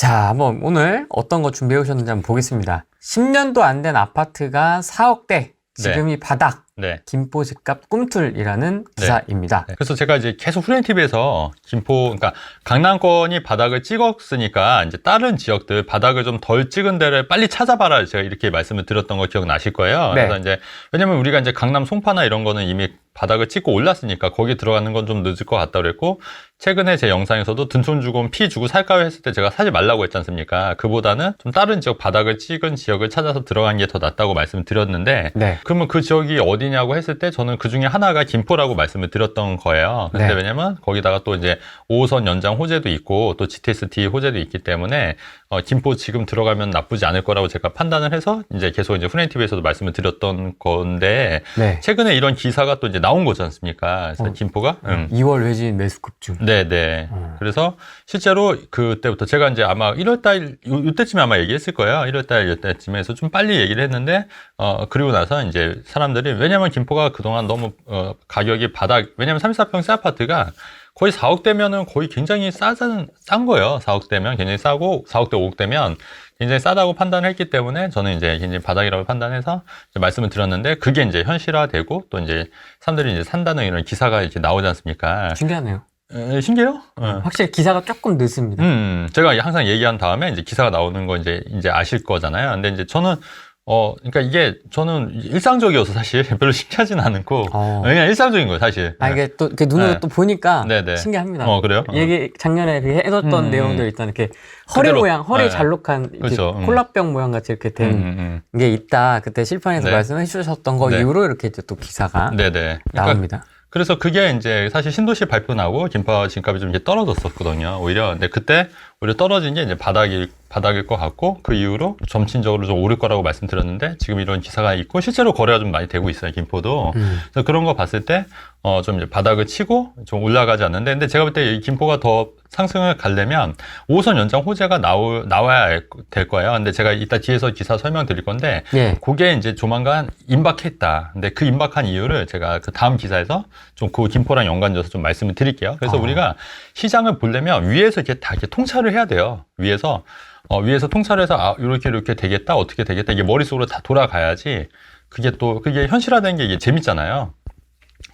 자, 한번 오늘 어떤 거 준비해 오셨는지 한번 보겠습니다. 10년도 안 된 아파트가 4억대, 지금이 바닥, 네. 김포 집값 꿈틀이라는 기사입니다. 네. 그래서 제가 이제 계속 후렌TV에서 그러니까 강남권이 바닥을 찍었으니까 이제 다른 지역들 바닥을 좀 덜 찍은 데를 빨리 찾아봐라 제가 이렇게 말씀을 드렸던 거 기억나실 거예요. 네. 그래서 이제 왜냐면 우리가 이제 강남 송파나 이런 거는 이미 바닥을 찍고 올랐으니까 거기 들어가는 건 좀 늦을 것 같다 그랬고, 최근에 제 영상에서도 등촌 주고 피 주고 살까요 했을 때 제가 사지 말라고 했지 않습니까? 그보다는 좀 다른 지역 바닥을 찍은 지역을 찾아서 들어간 게 더 낫다고 말씀을 드렸는데, 네. 그러면 그 지역이 어디냐고 했을 때 저는 그 중에 하나가 김포라고 말씀을 드렸던 거예요. 근데 네. 왜냐면 거기다가 또 이제 5호선 연장 호재도 있고 또 GTS-T 호재도 있기 때문에 김포 지금 들어가면 나쁘지 않을 거라고 제가 판단을 해서 이제 계속 이제 후렌TV에서도 말씀을 드렸던 건데, 네. 최근에 이런 기사가 또 이제 나온 거지 않습니까? 그래서 김포가 2월 외진 매수 급증. 네네. 그래서 실제로 그때부터 제가 이제 아마 1월달 이때쯤에 아마 얘기했을 거예요. 1월달 이때쯤에서 좀 빨리 얘기를 했는데, 그리고 나서 이제 사람들이, 왜냐면 김포가 그동안 너무 가격이 바닥, 왜냐면 34평 새 아파트가 거의 4억대면은 거의 굉장히 싼 거예요. 4억대면 굉장히 싸고 4억대 5억대면 굉장히 싸다고 판단했기 때문에 저는 이제 굉장히 바닥이라고 판단해서 이제 말씀을 드렸는데, 그게 이제 현실화되고 또 이제 사람들이 이제 산다는 이런 기사가 이제 나오지 않습니까? 신기하네요. 신기해요? 확실히 기사가 조금 늦습니다. 제가 항상 얘기한 다음에 이제 기사가 나오는 거 이제 아실 거잖아요. 근데 이제 저는 그러니까 이게 저는 일상적이어서 사실 별로 신기하진 않고, 그냥 일상적인 거예요, 사실. 이게 또 이렇게 눈으로 네. 또 보니까 네네. 신기합니다. 그래요? 얘기 작년에 그 해뒀던 내용들 일단 이렇게 허리 그대로, 모양, 허리 네. 잘록한 이렇게 그렇죠. 콜라병 모양 같이 이렇게 된 게 있다. 그때 실판에서 네. 말씀해 주셨던 거 네. 이후로 이렇게 이제 또 기사가 네네. 그러니까 나옵니다. 그래서 그게 이제 사실 신도시 발표 나고 김포 집값이 좀 이렇게 떨어졌었거든요, 오히려. 근데 그때 오히려 떨어진 게 이제 바닥일 것 같고, 그 이후로 점진적으로 좀 오를 거라고 말씀드렸는데, 지금 이런 기사가 있고 실제로 거래가 좀 많이 되고 있어요, 김포도. 그래서 그런 거 봤을 때 좀 이제 바닥을 치고 좀 올라가지 않는데, 근데 제가 볼 때 이 김포가 더 상승을 가려면 5호선 연장 호재가 나와야 될 거예요. 근데 제가 이따 뒤에서 기사 설명드릴 건데, 예. 그게 이제 조만간 임박했다. 근데 그 임박한 이유를 제가 그 다음 기사에서 좀 그 김포랑 연관져서 좀 말씀을 드릴게요. 그래서 우리가 시장을 보려면 위에서 이렇게 다 이렇게 통찰을 해야 돼요. 위에서 통찰을 해서 이렇게 되겠다, 어떻게 되겠다, 이게 머릿속으로 다 돌아가야지 그게 현실화된 게 이게 재밌잖아요.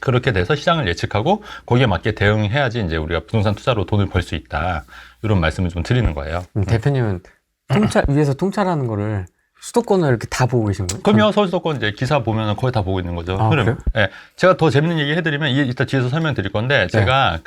그렇게 돼서 시장을 예측하고 거기에 맞게 대응해야지 이제 우리가 부동산 투자로 돈을 벌 수 있다. 이런 말씀을 좀 드리는 거예요. 대표님은 위에서 통찰하는 거를 수도권을 이렇게 다 보고 계신 거예요? 그럼요. 서울 수도권 이제 기사 보면 거의 다 보고 있는 거죠. 그래요? 네. 제가 더 재밌는 얘기 해드리면 이따 뒤에서 설명드릴 건데, 제가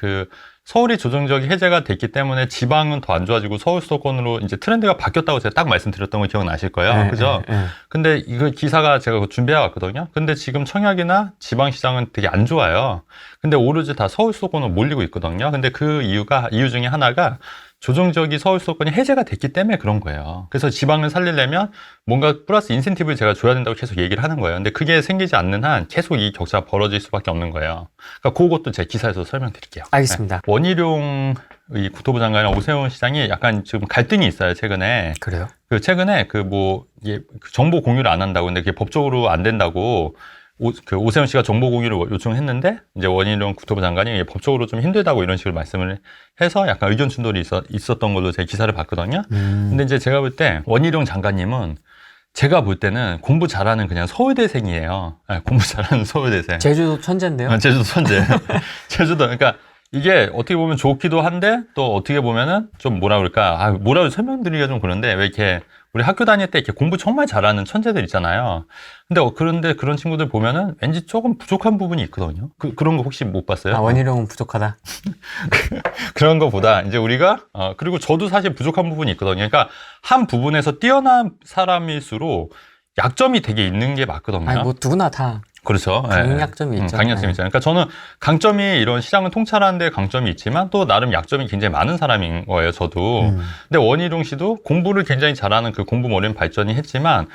서울이 조정적이 해제가 됐기 때문에 지방은 더 안 좋아지고 서울 수도권으로 이제 트렌드가 바뀌었다고 제가 딱 말씀드렸던 거 기억나실 거예요. 그죠? 근데 이거 기사가 제가 준비해 왔거든요. 근데 지금 청약이나 지방 시장은 되게 안 좋아요. 근데 오로지 다 서울 수도권으로 몰리고 있거든요. 근데 그 이유 중에 하나가 조정적이 서울 수도권이 해제가 됐기 때문에 그런 거예요. 그래서 지방을 살리려면 뭔가 플러스 인센티브를 제가 줘야 된다고 계속 얘기를 하는 거예요. 근데 그게 생기지 않는 한 계속 이 격차가 벌어질 수밖에 없는 거예요. 그러니까 그것도 제 기사에서 설명드릴게요. 알겠습니다. 네. 원희룡 국토부 장관이랑 오세훈 시장이 약간 지금 갈등이 있어요, 최근에. 그래요? 최근에 이게 정보 공유를 안 한다고, 근데 그게 법적으로 안 된다고 오세훈 씨가 정보 공유를 요청했는데, 이제 원희룡 국토부 장관이 법적으로 좀 힘들다고 이런 식으로 말씀을 해서 약간 의견 충돌이 있었던 걸로 제 기사를 봤거든요. 근데 이제 제가 볼 때 원희룡 장관님은 제가 볼 때는 공부 잘하는 그냥 서울대생이에요. 네, 공부 잘하는 서울대생. 제주도 천재인데요? 제주도 천재. 제주도, 그러니까 이게 어떻게 보면 좋기도 한데, 또 어떻게 보면은 좀 뭐라 그럴까, 뭐라고 설명드리기가 좀 그런데, 왜 이렇게 우리 학교 다닐 때 이렇게 공부 정말 잘하는 천재들 있잖아요. 그런데 그런 친구들 보면은 왠지 조금 부족한 부분이 있거든요. 그런 거 혹시 못 봤어요? 원희룡은 부족하다. 그런 거보다 이제 우리가 그리고 저도 사실 부족한 부분이 있거든요. 그러니까 한 부분에서 뛰어난 사람일수록 약점이 되게 있는 게 맞거든요. 뭐 누구나 다 그렇죠. 강약점이 있죠. 강약점이 있잖아요. 그러니까 저는 강점이 이런 시장을 통찰하는 데 강점이 있지만 또 나름 약점이 굉장히 많은 사람인 거예요, 저도. 근데 원희룡 씨도 공부를 굉장히 잘하는 그 공부 머리는 발전이 했지만,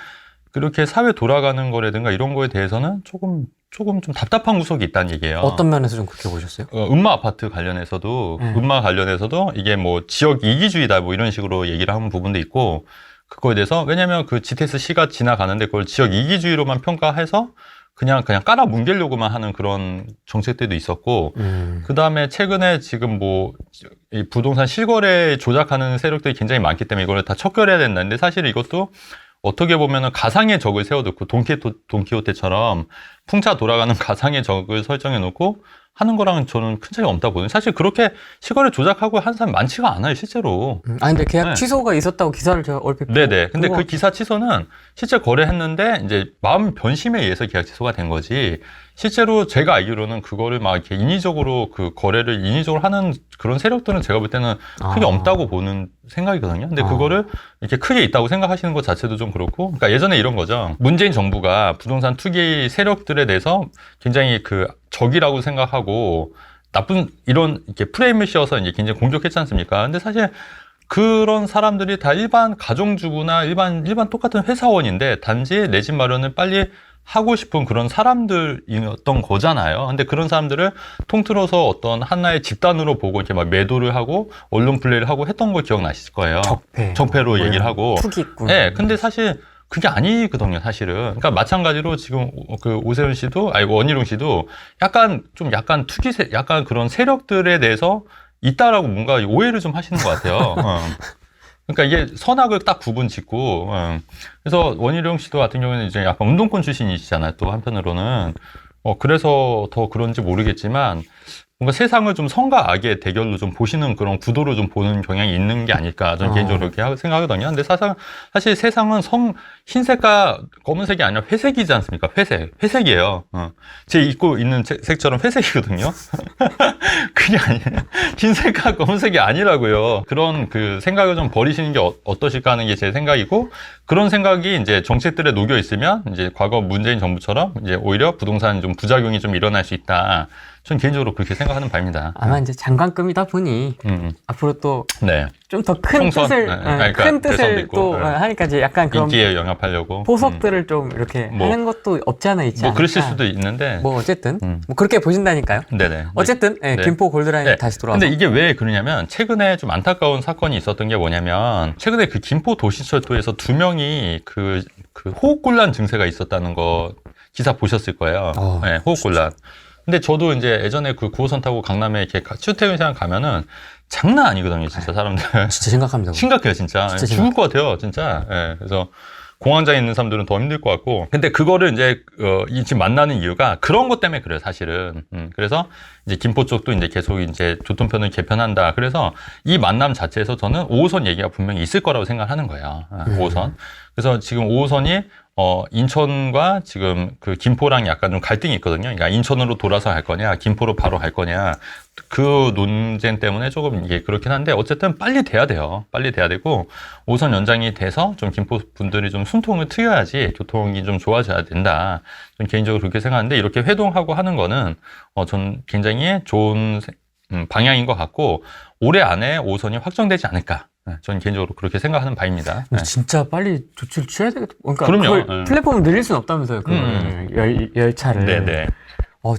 그렇게 사회 돌아가는 거라든가 이런 거에 대해서는 조금 좀 답답한 구석이 있다는 얘기예요. 어떤 면에서 좀 그렇게 보셨어요? 음마 아파트 관련해서도, 이게 뭐 지역 이기주의다 뭐 이런 식으로 얘기를 하는 부분도 있고, 그거에 대해서, 왜냐면 그 GTS-C가 지나가는데 그걸 지역 이기주의로만 평가해서 그냥 깔아 뭉개려고만 하는 그런 정책들도 있었고, 그 다음에 최근에 지금 뭐, 이 부동산 실거래 조작하는 세력들이 굉장히 많기 때문에 이걸 다 척결해야 된다는데 사실 이것도 어떻게 보면은 가상의 적을 세워놓고 돈키호테처럼 풍차 돌아가는 가상의 적을 설정해 놓고 하는 거랑은 저는 큰 차이가 없다고 보거든요. 사실 그렇게 실거래 조작하고 하는 사람 많지가 않아요, 실제로. 근데 계약 네. 취소가 있었다고 기사를 제가 얼핏 네네. 근데 보고 그 기사 취소는 실제 거래했는데 이제 마음 변심에 의해서 계약 취소가 된 거지. 실제로 제가 알기로는 그거를 막 이렇게 인위적으로 그 거래를 인위적으로 하는 그런 세력들은 제가 볼 때는 크게 없다고 보는 생각이거든요. 근데 그거를 이렇게 크게 있다고 생각하시는 것 자체도 좀 그렇고, 그러니까 예전에 이런 거죠. 문재인 정부가 부동산 투기 세력들에 대해서 굉장히 그 적이라고 생각하고 나쁜 이런 이렇게 프레임을 씌워서 이제 굉장히 공격했지 않습니까? 근데 사실 그런 사람들이 다 일반 가정주부나 일반 똑같은 회사원인데 단지 내 집 마련을 빨리 하고 싶은 그런 사람들이었던 거잖아요. 근데 그런 사람들을 통틀어서 어떤 하나의 집단으로 보고 이렇게 막 매도를 하고 언론 플레이를 하고 했던 거 기억나실 거예요. 적폐로 얘기를 하고. 투기꾼. 네, 근데 사실 그게 아니거든요, 사실은. 그러니까 마찬가지로 지금 그 오세훈 씨도, 아니 원희룡 씨도 약간 약간 그런 세력들에 대해서 있다라고 뭔가 오해를 좀 하시는 것 같아요. 그러니까 이게 선악을 딱 구분 짓고, 그래서 원희룡 씨도 같은 경우는 이제 약간 운동권 출신이시잖아요, 또 한편으로는. 그래서 더 그런지 모르겠지만, 뭔가 세상을 좀 성과 악의 대결로 좀 보시는 그런 구도로 좀 보는 경향이 있는 게 아닐까, 저는 개인적으로 그렇게 생각하거든요. 근데 사실 세상은 흰색과 검은색이 아니라 회색이지 않습니까? 회색이에요. 제 입고 있는 색처럼 회색이거든요. 그게 아니에요. 흰색과 검은색이 아니라고요. 그런 그 생각을 좀 버리시는 게 어떠실까 하는 게 제 생각이고, 그런 생각이 이제 정책들에 녹여 있으면 이제 과거 문재인 정부처럼 이제 오히려 부동산 좀 부작용이 좀 일어날 수 있다. 전 개인적으로 그렇게 생각하는 바입니다. 아마 이제 장관급이다 보니 앞으로 또 좀 더 큰 뜻을 큰 뜻을 또 하니까 이제 약간 그런 인기에 영합하려고 보석들을 좀 이렇게 하는 것도 없지 않아 있지 않을까. 그러실 수도 있는데 뭐 어쨌든 뭐 그렇게 보신다니까요. 네네. 어쨌든 김포 골드라인 다시 돌아와서. 근데 이게 왜 그러냐면 최근에 좀 안타까운 사건이 있었던 게 뭐냐면 최근에 그 김포 도시철도에서 2명이 그 호흡곤란 증세가 있었다는 거 기사 보셨을 거예요. 네, 호흡곤란. 근데 저도 이제 예전에 그 9호선 타고 강남에 이렇게 출퇴근 시간 가면은 장난 아니거든요, 진짜 사람들. 진짜 심각합니다. 심각해요, 진짜. 죽을 것 같아요, 진짜. 예, 그래서 공황장애 있는 사람들은 더 힘들 것 같고. 근데 그거를 이제, 지금 만나는 이유가 그런 것 때문에 그래요, 사실은. 그래서 이제 김포 쪽도 이제 계속 이제 교통편을 개편한다. 그래서 이 만남 자체에서 저는 5호선 얘기가 분명히 있을 거라고 생각하는 거예요. 5호선. 그래서 지금 5호선이 인천과 지금 그 김포랑 약간 좀 갈등이 있거든요. 그러니까 인천으로 돌아서 갈 거냐, 김포로 바로 갈 거냐. 그 논쟁 때문에 조금 이게 그렇긴 한데 어쨌든 빨리 돼야 돼요. 빨리 돼야 되고 5호선 연장이 돼서 좀 김포 분들이 좀 숨통을 트여야지 교통이 좀 좋아져야 된다. 전 개인적으로 그렇게 생각하는데 이렇게 회동하고 하는 거는 전 굉장히 좋은 방향인 것 같고 올해 안에 5호선이 확정되지 않을까. 저는 개인적으로 그렇게 생각하는 바입니다. 진짜 빨리 조치를 취해야 되겠다. 그러니까 그럼요. 그걸 플랫폼을 늘릴 수는 없다면서요. 열차를. 네네.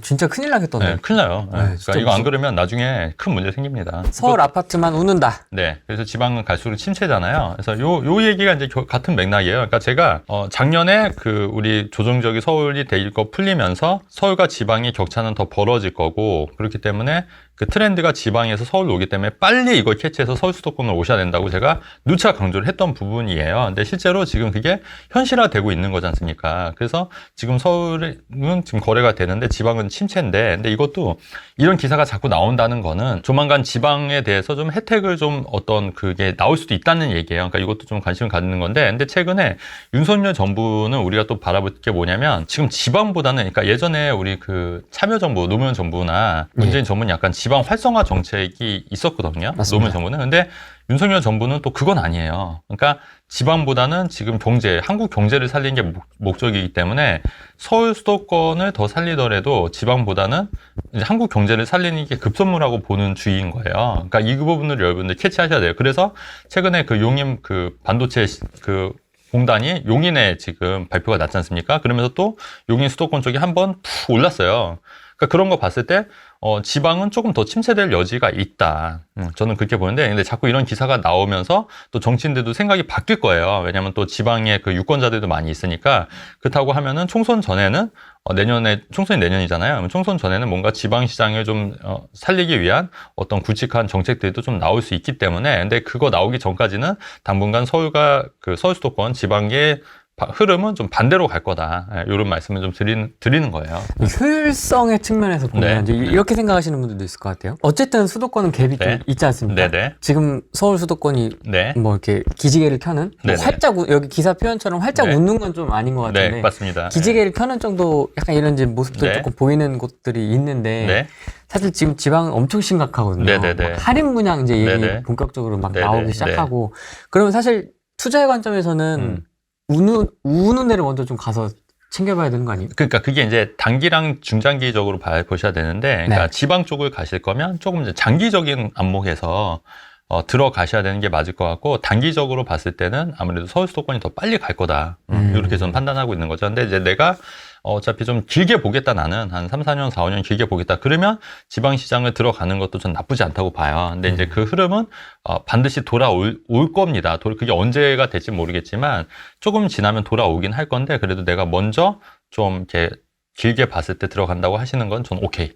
진짜 큰일 나겠던데. 네, 큰일 나요. 그러니까 이거 안 그러면 나중에 큰 문제 생깁니다. 서울 아파트만 웃는다. 네. 그래서 지방은 갈수록 침체잖아요. 그래서 요 얘기가 이제 같은 맥락이에요. 그러니까 제가, 작년에 우리 조정적이 서울이 될 거 풀리면서 서울과 지방의 격차는 더 벌어질 거고, 그렇기 때문에 그 트렌드가 지방에서 서울로 오기 때문에 빨리 이걸 캐치해서 서울 수도권으로 오셔야 된다고 제가 누차 강조를 했던 부분이에요. 근데 실제로 지금 그게 현실화되고 있는 거지 않습니까? 그래서 지금 서울은 지금 거래가 되는데 지방은 침체인데, 근데 이것도 이런 기사가 자꾸 나온다는 거는 조만간 지방에 대해서 좀 혜택을 좀 어떤 그게 나올 수도 있다는 얘기예요. 그러니까 이것도 좀 관심을 갖는 건데, 근데 최근에 윤석열 정부는 우리가 또 바라볼 게 뭐냐면 지금 지방보다는, 그러니까 예전에 우리 그 참여정부, 노무현 정부나 문재인 정부는 약간 지방 활성화 정책이 있었거든요. 맞습니다. 노무현 정부는. 근데 윤석열 정부는 또 그건 아니에요. 그러니까 지방보다는 지금 한국 경제를 살리는 게 목적이기 때문에 서울 수도권을 더 살리더라도 지방보다는 이제 한국 경제를 살리는 게 급선무라고 보는 주의인 거예요. 그러니까 이 부분을 여러분들 캐치하셔야 돼요. 그래서 최근에 그 용인 그 반도체 공단이 용인에 지금 발표가 났지 않습니까? 그러면서 또 용인 수도권 쪽이 한번 푹 올랐어요. 그러니까 그런 거 봤을 때 지방은 조금 더 침체될 여지가 있다. 저는 그렇게 보는데, 근데 자꾸 이런 기사가 나오면서 또 정치인들도 생각이 바뀔 거예요. 왜냐하면 또 지방에 그 유권자들도 많이 있으니까. 그렇다고 하면은 총선 전에는 총선이 내년이잖아요. 총선 전에는 뭔가 지방시장을 좀 살리기 위한 어떤 굵직한 정책들도 좀 나올 수 있기 때문에, 근데 그거 나오기 전까지는 당분간 서울 수도권 지방의 흐름은 좀 반대로 갈 거다. 이런 말씀을 좀 드리는 거예요. 효율성의 측면에서 보면 이제 이렇게 생각하시는 분들도 있을 것 같아요. 어쨌든 수도권은 갭이 좀 있지 않습니까? 지금 서울 수도권이 뭐 이렇게 기지개를 켜는 뭐 활짝 여기 기사 표현처럼 활짝 웃는 건 좀 아닌 것 같은데, 네, 맞습니다. 기지개를 켜는 정도 약간 이런 이제 모습들 조금 보이는 곳들이 있는데 사실 지금 지방은 엄청 심각하거든요. 뭐 할인 분양 이제 얘기 본격적으로 막 나오기 시작하고 그러면 사실 투자의 관점에서는 우는 데를 먼저 좀 가서 챙겨봐야 되는 거 아니에요? 그러니까 그게 이제 단기랑 중장기적으로 보셔야 되는데, 그러니까 지방 쪽을 가실 거면 조금 이제 장기적인 안목에서 들어가셔야 되는 게 맞을 것 같고, 단기적으로 봤을 때는 아무래도 서울 수도권이 더 빨리 갈 거다. 이렇게 저는 판단하고 있는 거죠. 근데 이제 내가 어차피 좀 길게 보겠다, 나는 한 3, 4년, 4, 5년 길게 보겠다. 그러면 지방시장을 들어가는 것도 전 나쁘지 않다고 봐요. 근데 이제 그 흐름은 반드시 돌아올 겁니다. 그게 언제가 될지 모르겠지만 조금 지나면 돌아오긴 할 건데, 그래도 내가 먼저 좀 이렇게 길게 봤을 때 들어간다고 하시는 건 전 오케이.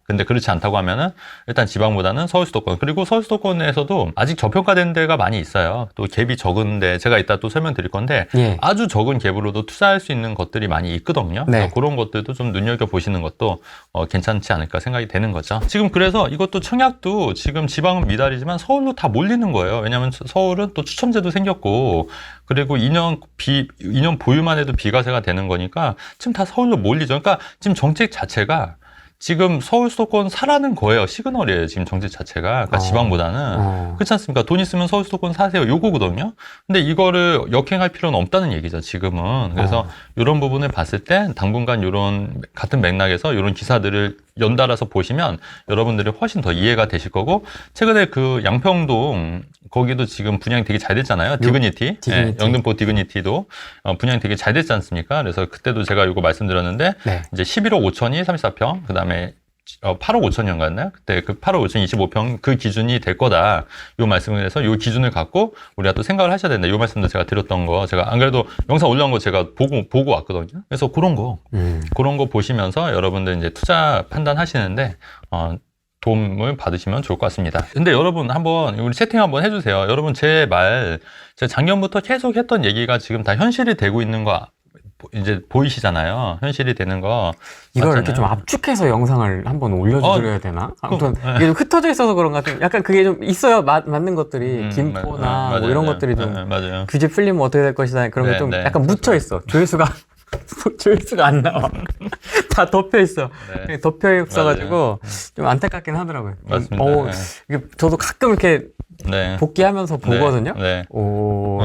근데 그렇지 않다고 하면은 일단 지방보다는 서울 수도권, 그리고 서울 수도권에서도 아직 저평가된 데가 많이 있어요. 또 갭이 적은데 제가 이따 또 설명드릴 건데 아주 적은 갭으로도 투자할 수 있는 것들이 많이 있거든요. 그런 것들도 좀 눈여겨보시는 것도 괜찮지 않을까 생각이 되는 거죠. 지금 그래서 이것도 청약도 지금 지방은 미달이지만 서울로 다 몰리는 거예요. 왜냐하면 서울은 또 추첨제도 생겼고, 그리고 2년 보유만 해도 비과세가 되는 거니까 지금 다 서울로 몰리죠. 그러니까 지금 정책 자체가 지금 서울 수도권 사라는 거예요. 시그널이에요, 지금 정책 자체가. 그러니까 지방보다는. 그렇지 않습니까? 돈 있으면 서울 수도권 사세요, 요거거든요. 근데 이거를 역행할 필요는 없다는 얘기죠, 지금은. 그래서 이런 부분을 봤을 때 당분간 이런 같은 맥락에서 이런 기사들을 연달아서 보시면 여러분들이 훨씬 더 이해가 되실 거고, 최근에 그 양평동 거기도 지금 분양이 되게 잘 됐잖아요. 디그니티. 영등포 디그니티도 분양이 되게 잘 됐지 않습니까? 그래서 그때도 제가 이거 말씀드렸는데 이제 11억 5천이 34평, 그다음에 8억 5천이었나요? 그때 그 8억 5천 25평 그 기준이 될 거다. 요 말씀을 해서 요 기준을 갖고 우리가 또 생각을 하셔야 된다. 요 말씀도 제가 드렸던 거, 제가 안 그래도 영상 올라온 거 제가 보고 왔거든요. 그래서 그런 거 보시면서 여러분들 이제 투자 판단하시는데 도움을 받으시면 좋을 것 같습니다. 근데 여러분 한번 우리 채팅 한번 해주세요. 여러분 제가 작년부터 계속 했던 얘기가 지금 다 현실이 되고 있는 거 이제 보이시잖아요. 현실이 되는 거. 이걸 맞잖아요. 이렇게 좀 압축해서 영상을 한번 올려드려야 되나? 아무튼 이게 좀 흩어져 있어서 그런 것 같아요. 약간 그게 좀 있어요. 맞는 것들이 김포나 뭐 이런 것들이 좀 규제 풀리면 어떻게 될 것이다, 그런 게 좀 약간 묻혀 있어. 조회수가 안 나와. 다 덮여 있어. 덮여 있어가지고 좀 안타깝긴 하더라고요. 맞습니다. 이게 저도 가끔 이렇게 복귀하면서 보거든요. 오.